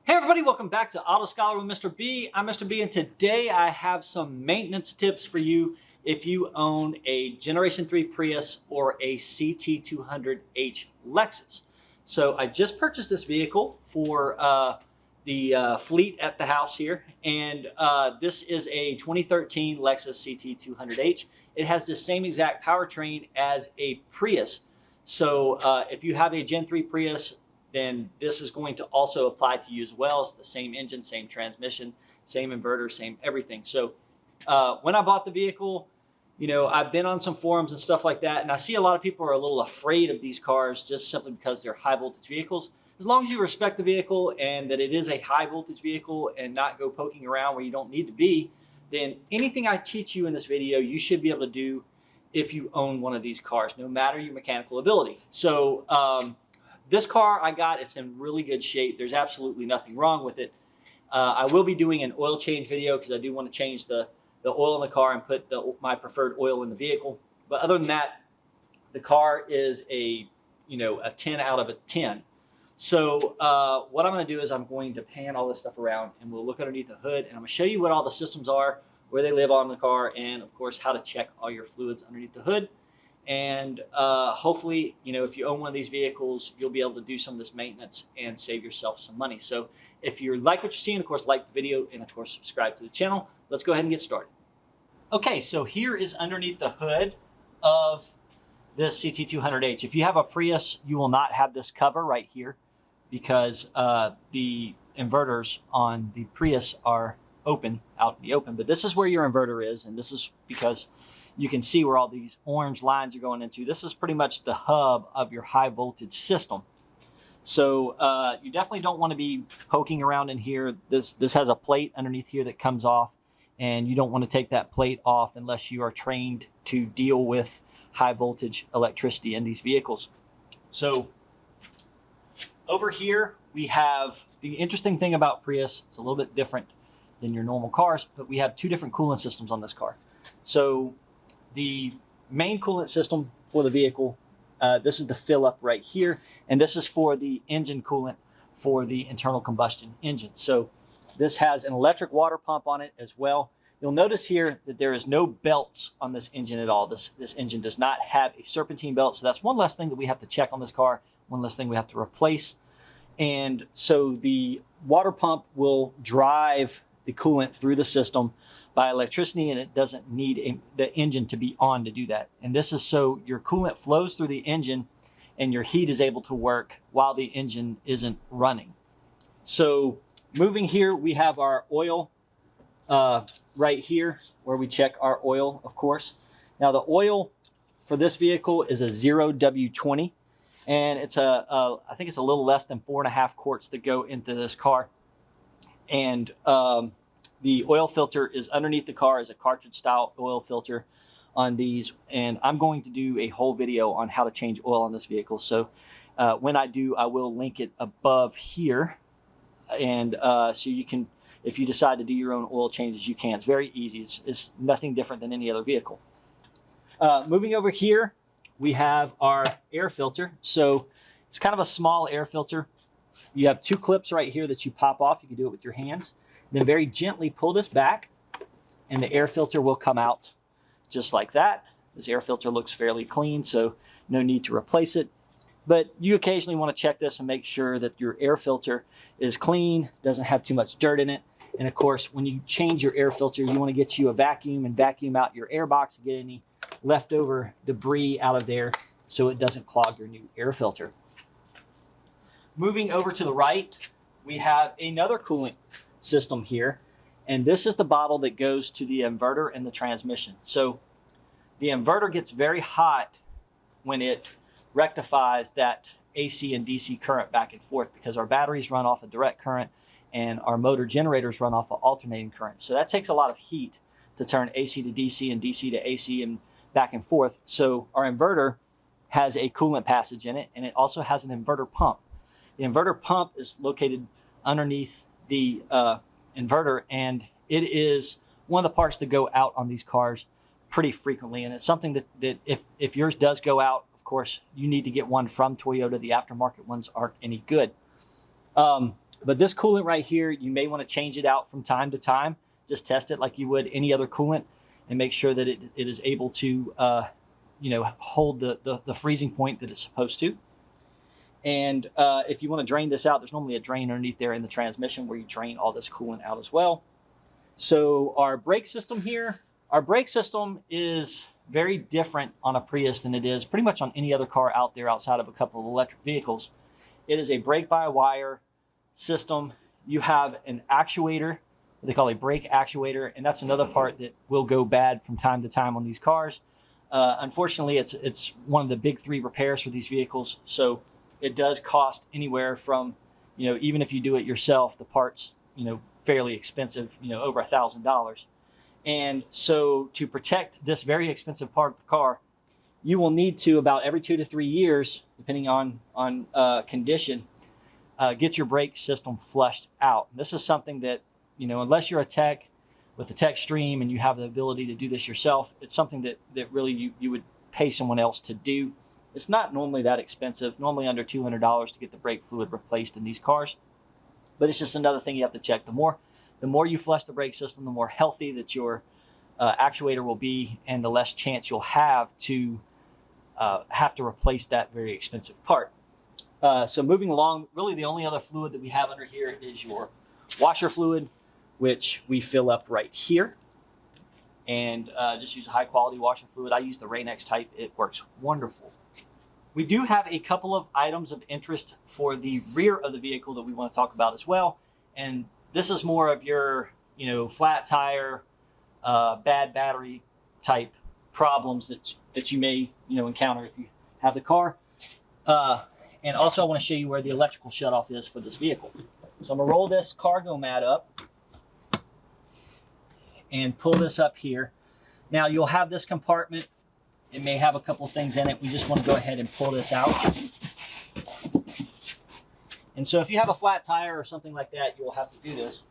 Hey everybody, welcome back to Auto Scholar with Mr. B. I'm Mr. B, and today I have some maintenance tips for you if you own a Generation 3 Prius or a CT200h Lexus. So I just purchased this vehicle for the fleet at the house here, and this is a 2013 Lexus CT200h. It has the same exact powertrain as a Prius. So if you have a Gen 3 Prius, then this is going to also apply to you as well. It's the same engine, same transmission, same inverter, same everything. So when I bought the vehicle, you know, I've been on some forums and stuff like that, and I see a lot of people are a little afraid of these cars just simply because they're high voltage vehicles. As long as you respect the vehicle and that it is a high voltage vehicle and not go poking around where you don't need to be, then anything I teach you in this video, you should be able to do if you own one of these cars, no matter your mechanical ability. So this car I got, it's in really good shape. There's absolutely nothing wrong with it. I will be doing an oil change video because I do want to change the oil in the car and put my preferred oil in the vehicle. But other than that, the car is a 10 out of a 10. So what I'm going to do is I'm going to pan all this stuff around and we'll look underneath the hood, and I'm going to show you what all the systems are, where they live on the car, and of course how to check all your fluids underneath the hood. And hopefully, you know, if you own one of these vehicles, you'll be able to do some of this maintenance and save yourself some money. So if you like what you're seeing, of course, like the video and of course, subscribe to the channel. Let's go ahead and get started. Okay, so here is underneath the hood of this CT200h. If you have a Prius, you will not have this cover right here because the inverters on the Prius are open, out in the open. But this is where your inverter is, and this is because you can see where all these orange lines are going into. This is pretty much the hub of your high voltage system. So you definitely don't want to be poking around in here. This has a plate underneath here that comes off, and you don't want to take that plate off unless you are trained to deal with high voltage electricity in these vehicles. So over here we have the interesting thing about Prius. It's a little bit different than your normal cars, but we have two different coolant systems on this car. So the main coolant system for the vehicle, this is the fill up right here, and this is for the engine coolant for the internal combustion engine. So this has an electric water pump on it as well. You'll notice here that there is no belts on this engine at all. This engine does not have a serpentine belt, so that's one less thing that we have to check on this car, one less thing we have to replace. And so the water pump will drive the coolant through the system by electricity, and it doesn't need the engine to be on to do that. And this is so your coolant flows through the engine and your heat is able to work while the engine isn't running. So moving here, we have our oil right here where we check our oil, of course. Now the oil for this vehicle is a 0W20, and it's I think it's a little less than 4.5 quarts that go into this car. And the oil filter is underneath the car as a cartridge style oil filter on these, and I'm going to do a whole video on how to change oil on this vehicle. So when I do, I will link it above here, and so you can, if you decide to do your own oil changes, you can. It's very easy. It's nothing different than any other vehicle. Moving over here, we have our air filter. So it's kind of a small air filter. You have two clips right here that you pop off. You can do it with your hands. Then very gently pull this back, and the air filter will come out just like that. This air filter looks fairly clean, so no need to replace it. But you occasionally want to check this and make sure that your air filter is clean, doesn't have too much dirt in it. And of course, when you change your air filter, you want to get you a vacuum and vacuum out your air box and get any leftover debris out of there so it doesn't clog your new air filter. Moving over to the right, we have another coolant system here, and this is the bottle that goes to the inverter and the transmission. So the inverter gets very hot when it rectifies that AC and DC current back and forth, because our batteries run off a direct current and our motor generators run off of alternating current. So that takes a lot of heat to turn AC to DC and DC to AC and back and forth. So our inverter has a coolant passage in it, and it also has an inverter pump. The inverter pump is located underneath the inverter, and it is one of the parts that go out on these cars pretty frequently, and it's something that if yours does go out, of course you need to get one from Toyota. The aftermarket ones aren't any good. But this coolant right here, you may want to change it out from time to time. Just test it like you would any other coolant and make sure that it is able to hold the freezing point that it's supposed to. And if you want to drain this out, there's normally a drain underneath there in the transmission where you drain all this coolant out as well. So our brake system here, our brake system is very different on a Prius than it is pretty much on any other car out there outside of a couple of electric vehicles. It is a brake-by-wire system. You have an actuator, what they call a brake actuator, and that's another part that will go bad from time to time on these cars. Unfortunately, it's one of the big three repairs for these vehicles, so it does cost anywhere from, even if you do it yourself, the parts, fairly expensive, over $1,000. And so to protect this very expensive part of the car, you will need to, about every 2 to 3 years, depending on condition, get your brake system flushed out. And this is something that, unless you're a tech with a tech stream and you have the ability to do this yourself, it's something that really you would pay someone else to do. It's not normally that expensive, normally under $200 to get the brake fluid replaced in these cars. But it's just another thing you have to check. The more you flush the brake system, the more healthy that your actuator will be, and the less chance you'll have to replace that very expensive part. So moving along, really the only other fluid that we have under here is your washer fluid, which we fill up right here. And just use a high quality washer fluid. I use the Rain-X type. It works wonderful. We do have a couple of items of interest for the rear of the vehicle that we want to talk about as well. And this is more of your, flat tire, bad battery type problems that you may, encounter if you have the car. And also I want to show you where the electrical shutoff is for this vehicle. So I'm gonna roll this cargo mat up and pull this up here. Now you'll have this compartment. It may have a couple things in it. We just want to go ahead and pull this out. And so if you have a flat tire or something like that, you'll have to do this.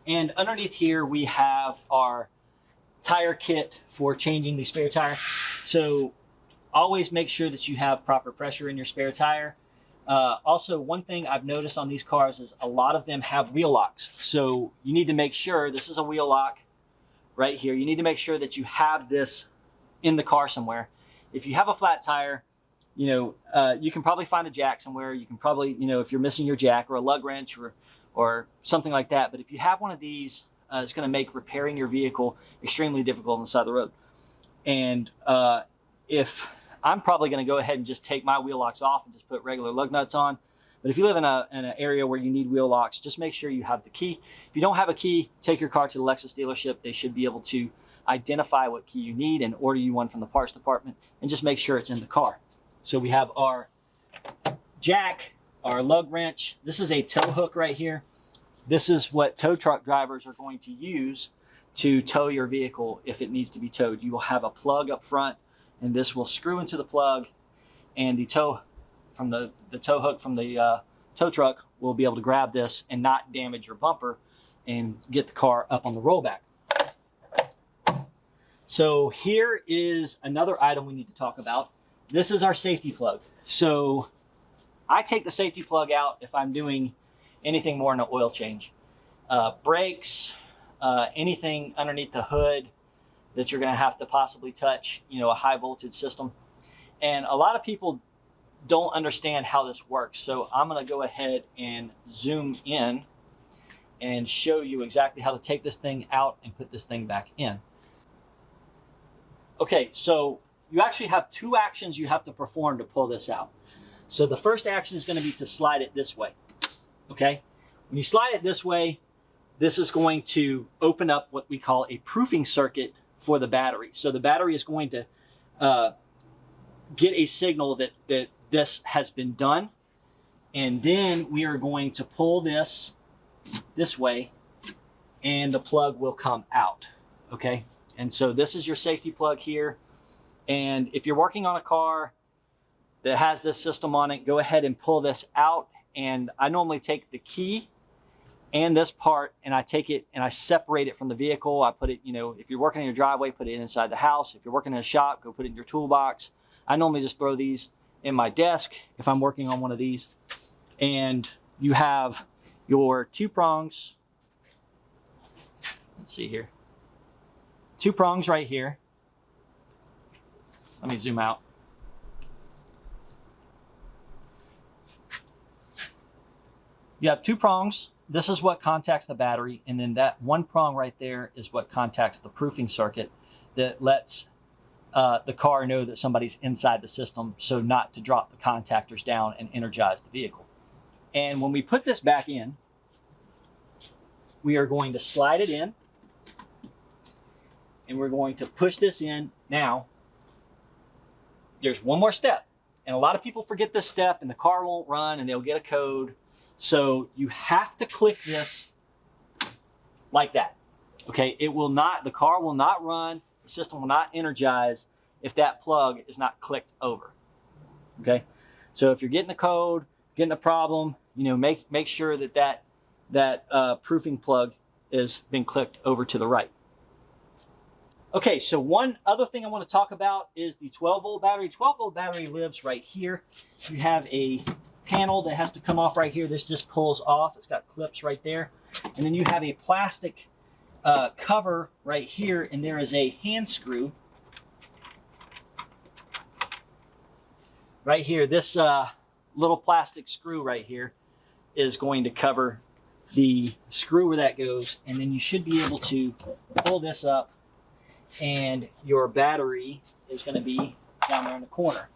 And underneath here, we have our tire kit for changing the spare tire. So always make sure that you have proper pressure in your spare tire. Also, one thing I've noticed on these cars is a lot of them have wheel locks. So you need to make sure, this is a wheel lock right here. You need to make sure that you have this in the car somewhere. If you have a flat tire, you can probably find a jack somewhere. You can probably, if you're missing your jack, or a lug wrench or something like that. But if you have one of these, it's going to make repairing your vehicle extremely difficult on the side of the road. And if I'm probably going to go ahead and just take my wheel locks off and just put regular lug nuts on. But if you live in an area where you need wheel locks, just make sure you have the key. If you don't have a key, take your car to the Lexus dealership. They should be able to identify what key you need and order you one from the parts department, and just make sure it's in the car. So we have our jack, our lug wrench. This is a tow hook right here. This is what tow truck drivers are going to use to tow your vehicle if it needs to be towed. You will have a plug up front, and this will screw into the plug, and the tow from the tow hook from the tow truck will be able to grab this and not damage your bumper and get the car up on the rollback. So here is another item we need to talk about. This is our safety plug. So I take the safety plug out if I'm doing anything more than an oil change. Brakes, anything underneath the hood that you're going to have to possibly touch, a high voltage system. And a lot of people don't understand how this works. So I'm going to go ahead and zoom in and show you exactly how to take this thing out and put this thing back in. Okay, so you actually have two actions you have to perform to pull this out. So the first action is going to be to slide it this way. Okay, when you slide it this way, this is going to open up what we call a proofing circuit for the battery. So the battery is going to get a signal that this has been done, and then we are going to pull this way, and the plug will come out. Okay, and so this is your safety plug here. And if you're working on a car that has this system on it, go ahead and pull this out. And I normally take the key and this part, and I take it and I separate it from the vehicle. I put it, if you're working in your driveway, put it inside the house. If you're working in a shop, go put it in your toolbox. I normally just throw these in my desk if I'm working on one of these. And you have your 2 prongs. Let's see here. 2 prongs right here. Let me zoom out. You have 2 prongs. This is what contacts the battery, and then that 1 prong right there is what contacts the proofing circuit that lets the car know that somebody's inside the system, so not to drop the contactors down and energize the vehicle. And when we put this back in, we are going to slide it in, and we're going to push this in. Now, there's one more step, and a lot of people forget this step, and the car won't run, and they'll get a code. So you have to click this like that. Okay, the car will not run, the system will not energize if that plug is not clicked over. Okay, so if you're getting a code, getting a problem, make sure that proofing plug is been clicked over to the right. Okay, so one other thing I want to talk about is the 12-volt battery. 12-volt battery lives right here. You have a panel that has to come off right here. This just pulls off. It's got clips right there. And then you have a plastic cover right here, and there is a hand screw right here. This little plastic screw right here is going to cover the screw where that goes, and then you should be able to pull this up, and your battery is going to be down there in the corner.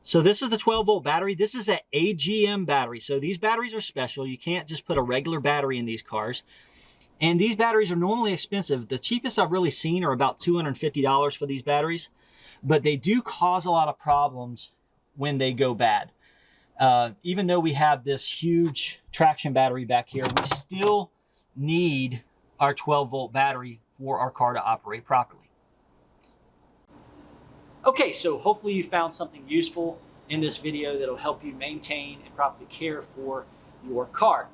So this is the 12-volt battery. This is an AGM battery. So these batteries are special. You can't just put a regular battery in these cars. And these batteries are normally expensive. The cheapest I've really seen are about $250 for these batteries, but they do cause a lot of problems when they go bad. Even though we have this huge traction battery back here, we still need our 12-volt battery for our car to operate properly. Okay, so hopefully you found something useful in this video that'll help you maintain and properly care for your car.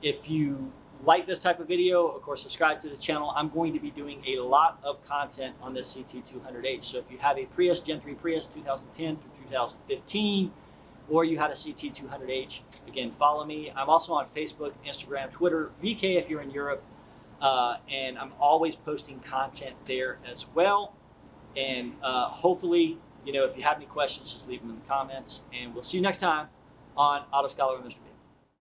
If you like this type of video, of course, subscribe to the channel. I'm going to be doing a lot of content on this CT200H. So if you have a Prius, Gen 3 Prius 2010 through 2015, or you had a CT200H, again, follow me. I'm also on Facebook, Instagram, Twitter, VK if you're in Europe, and I'm always posting content there as well. And hopefully, if you have any questions, just leave them in the comments. And we'll see you next time on Auto Scholar with Mr. B.